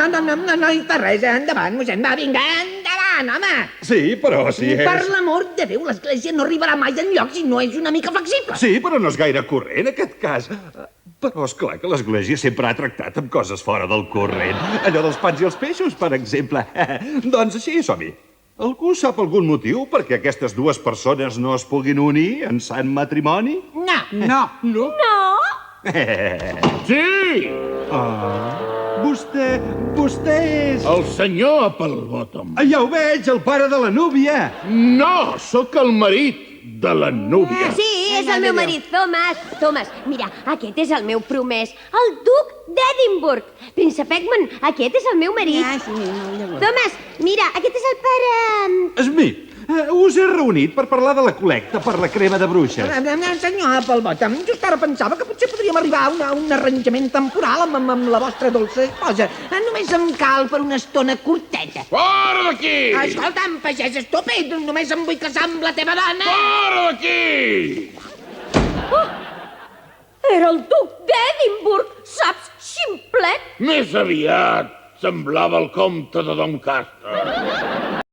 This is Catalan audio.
No hi fa res, endavant, mossèn, va, vinga, endavant, home! Sí, però si és... Per l'amor de Déu, l'església no arribarà mai enlloc si no és una mica flexible. Sí, però no és gaire corrent, aquest cas. Però és clar que l'església sempre ha tractat amb coses fora del corrent. Allò dels pans i els peixos, per exemple. Doncs així, som-hi. Algú sap algun motiu perquè aquestes dues persones no es puguin unir en sant matrimoni? No. No. No? No? Sí! Vostè és... El senyor Applebottom. Ja ho veig, el pare de la núvia. No, sóc el marit de la núvia. Sí, és el meu marit, Thomas. Thomas, mira, aquest és el meu promès, el duc d'Edimburg. Príncep Egmont, aquest és el meu marit. Sí, molt llavors. Thomas, mira, aquest és el pare... Smith, us he reunit per parlar de la col·lecta per la crema de bruixes. Senyor Applebottom, just ara pensava que potser podríem arribar a un arranjament temporal amb la vostra dolça esposa. Només em cal per una estona curteta. Fora d'aquí! Escolta'm, pagès estúpid, només em vull casar amb la teva dona. Fora d'aquí! Era el duc d'Edimburg, saps, ximplet? Més aviat semblava el comte de Doncaster.